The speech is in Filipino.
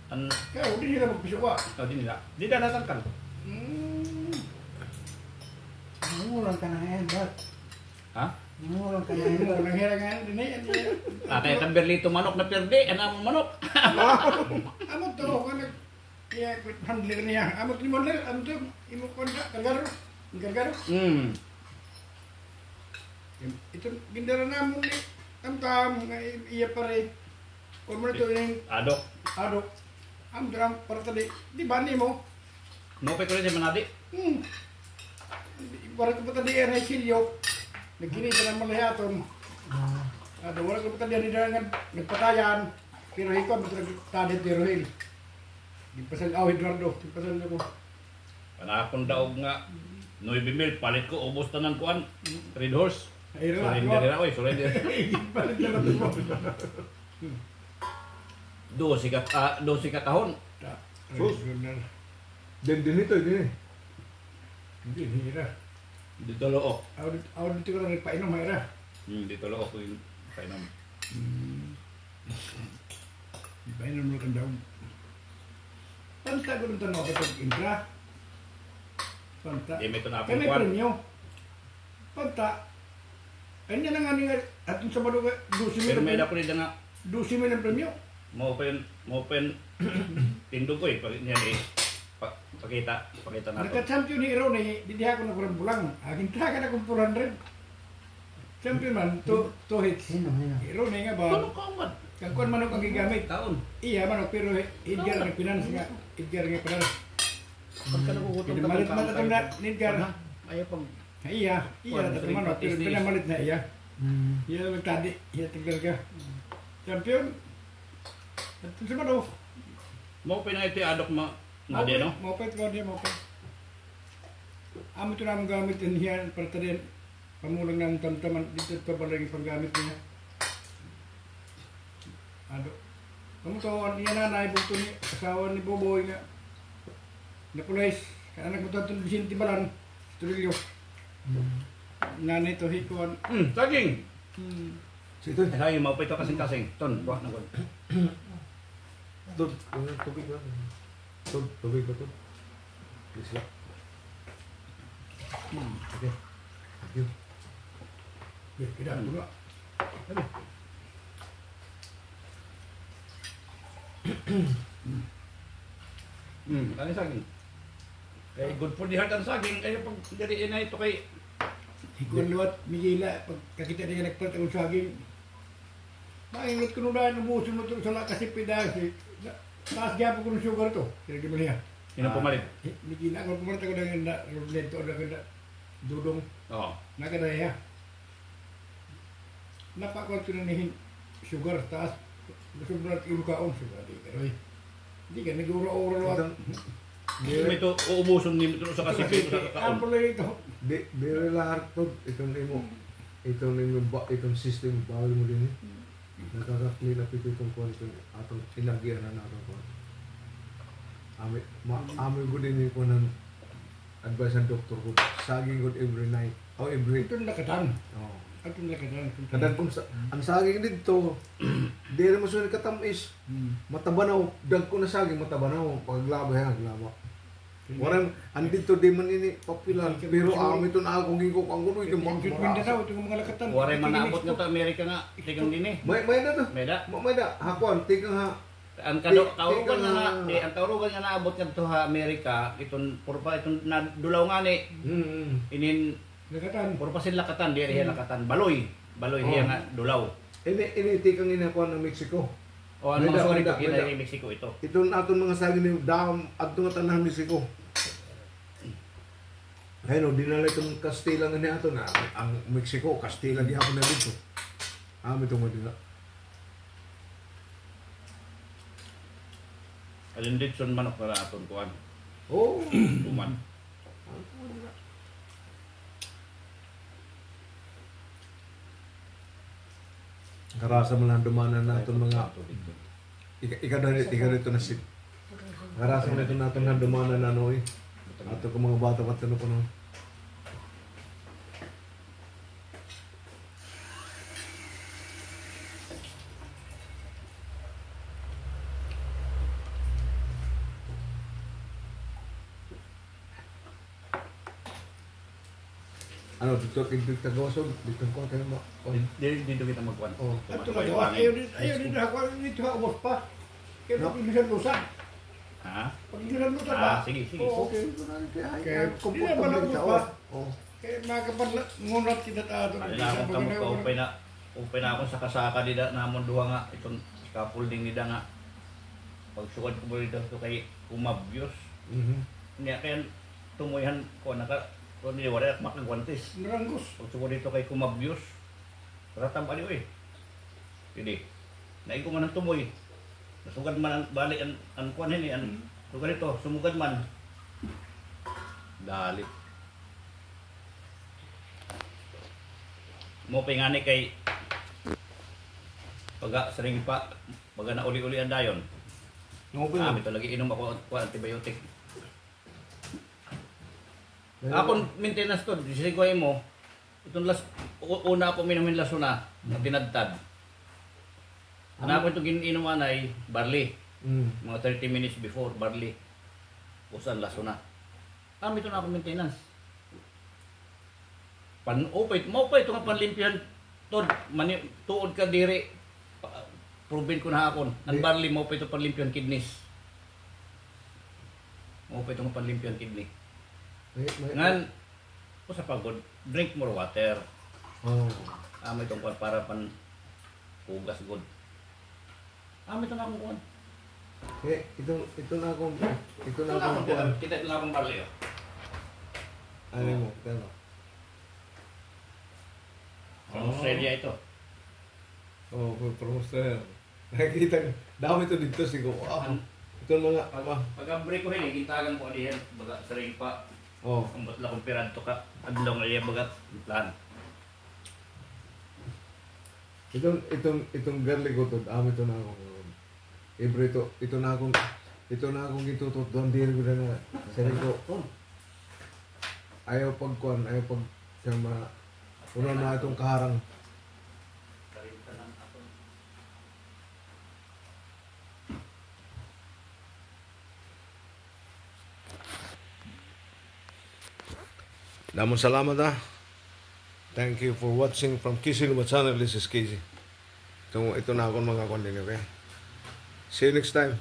Kaya hindi nila magpiso ka. Di nila. Di na natangkal. Nangulang ka na ngayon, Bart. Ha? Nangulang ka na Ano ngayon. lang hira nga din eh. Kaya kang berlito manok na perde. Ano ang manok? Amo to kan ya handler niya. Amo ni model amo to imo konda kargaro. Kargaro. Itu gindara namun ni tam iya pare. Kung mo to yung Adok. ado. Am dram para tadi di bani mo. Mau pe ko rin sa manadi. Para ko tadi ay silyo. Nagkini sa malayaton. Ada wala ko tadi di dalangan nagpatayan. Pero ikaw betul tadi tirohin. Di pasal awit Eduardo, di pasal ko. Panakon daw nga 9,000 palit ko ubos tanan kuan. Red horse. Ayun lang. Surrender na oy, surrender. Balik na lang mo. 12 ka tahon. Sus. Din ito, din eh. Hindi hira. Dito loo. Awit dito ko lang nagpainom hira. Dito loo ko yung kainom. Painom mo kan daw. Panta ko nung tanong ako sa intra. Panta. Di may ito na Kaya akong may kuan. premyo. Panta. Kanya na nga niya atong sa baduga 12,000 Pero may ang dako rin nga 12,000 ang premyo. mo pen tindog ko eh pag niyan eh. Pakita na to. Nagka-champion ni Iro ni di diha ko na kurang bulang. Akin ta ka na kung 400. Champion man to hits. Sino? Iro ni nga ba? Ano ka man? Kang kuan manok ang gigamit. Taon. Iya manok pero Edgar ang pinans nga. Edgar nga pinans. Pagka nagugutom Hindi malit man tatong na Edgar. Ayaw pang Iya tatong manok pero pinamalit na iya. Iya magtadi. Iya tigil ka. Champion. At sa manok. mo pinay adok na di no. Mopet ko dia mopet. Amo ito naman gamit din yan para tadin pamulang ng tamtaman dito ito balay paggamit niya. Ado. Kamu to niya nanay bugto ni asawa ni Boboy nga. Napulis. Anak mo to Vicente Balan. Tulilyo. Nanay to hikuan. Saging. Sito. Ay mo pa ito kasing ton buwan na ko. Tubig ba? Tubig ba to? Please lang. Okay. Thank you. Kita dulu. Ano saging? Kay good for the heart ang saging kaya pag diriin na ito kay Hikuan luwat migila pag kakita niya nagpatag ang saging. Maingot ko nung dahil umuso mo ito sa lakasip pidasi. Taas gaya po ko ng sugar to. Kaya gimana niya? ino pumalit. Migila ko pumunta ko ng roulette o ng dudong. Oo. Nakadaya. Napakot ko na nihin sugar taas. Gusto mo natin ilukaon sugar. Hindi ka nag-ura-ura luwat. May ito uubuson ni ito sa kasipin sa kakaon. Ample ito. Very lahat to. Itong system bawal mo din eh. Nakaka-clean up ito itong kwan atong ilagyan na natin kwan. Amoy ko din yung kwan ng advice ng doktor ko. Saging ko every night. O every... Ito nakatan. Oh. Ito nakatan. Kadang kung ang saging dito, di rin mo sunod katamis. Matabanaw. Dag ko na saging, matabanaw. Paglaba yan, glaba. Warang, andito di man ini popular. Pero ito na akong gingko kang gulo. Ito mga Mindanao, ito mga lakatan. Waray man naabot nga to Amerika nga tigang din eh. May na to. Meda. May na. Hakuan, tigang ha. Ang kaurugan nga ang kaurugan nga naabot nga to ha Amerika iton purpa iton nadulaw nga ni. Inin Lakatan. purpa sila lakatan di riya lakatan baloy hiya nga dulaw. Ini tigang inakuan ng Mexico. O ano mga sorry Meda, ko meda. kina Mexico ito. Ito aton mga saging ni dam adto nga tanah Mexico. Ayun, dinala itong Kastila nga niya ito na ang Mexico, Kastila di ako na dito. Ito mo dito. Alin din son manok na aton kuan. Oh, Tuman. karasa mo lang dumanan na itong mga ikaw dito na sip. Karasa mo na itong natin na dumanan na noy. Ato ko mga bata pa tanong ko no. Ano, dito Tagawasog, dito ko kayo mo. Dito kita magkuhan. Oh. Ato na gawa, ayaw din ako, dito ako pa. Kaya No. pag-ilisan lusa. Ha? Pag-ilisan lusa ba? Sige. Oo. Okay, Kaya, komportable hindi ka. naman Oh. Kaya makapangunat kita tato. Ano na akong kamot ka, upay na akong sakasaka nila namon duha nga. Itong scaffolding nila nga. Pagsukod ko mo dito kay umabyos. Mhm. Niya kaya tumuyan ko naka kung hindi wala makagwantes. Naranggos. Pagsukod dito kay kumabyos. Ratam aliw eh. Hindi. Naig ko man ang tumoy. Nasugad man ang balik ang kuwan ini ang lugar ito, sumugad man. Dali. Mo pingani kay pagka sering pa baga na uli-uli ang dayon. Okay na. Ito lagi inom ako antibiotic. Akong maintenance to, sisiguay mo, itong una ako minumin lasuna na tinadtad. Ano ako itong giniinuman ay barley. Mga 30 minutes before barley. Usan lasuna. Ito na ako maintenance. Maupay ito nga panlimpihan. Tuod ka diri. Proven ko na akon. Ang barley, maupay ito panlimpihan kidneys. Maupay ito nga panlimpihan kidney. Ngan, sa pagod, drink more water. Oh. May itong para pan hugas good. Ito na akong kuhan. Ito na akong kuwan. Kita ito na akong barley. Ano mo, ito na. From Australia ito. Oh, promoster. Nakikita, dami ito dito siguro. Ito mga, Pag-break ko rin, gintagan ko diyan, baga saring pa. oh. Ang batla kong pirado ka, adlong ay bagat plan. Itong garlic ko to, ito na ako. Ibre ito na akong gitutot doon diri ko na sarili ko. Ayaw pagkuan, sama una na itong kaharang. Damon salamat ha. Thank you for watching from Kissing Luma Channel. This is Casey. Ito na akong mga content, okay? See you next time.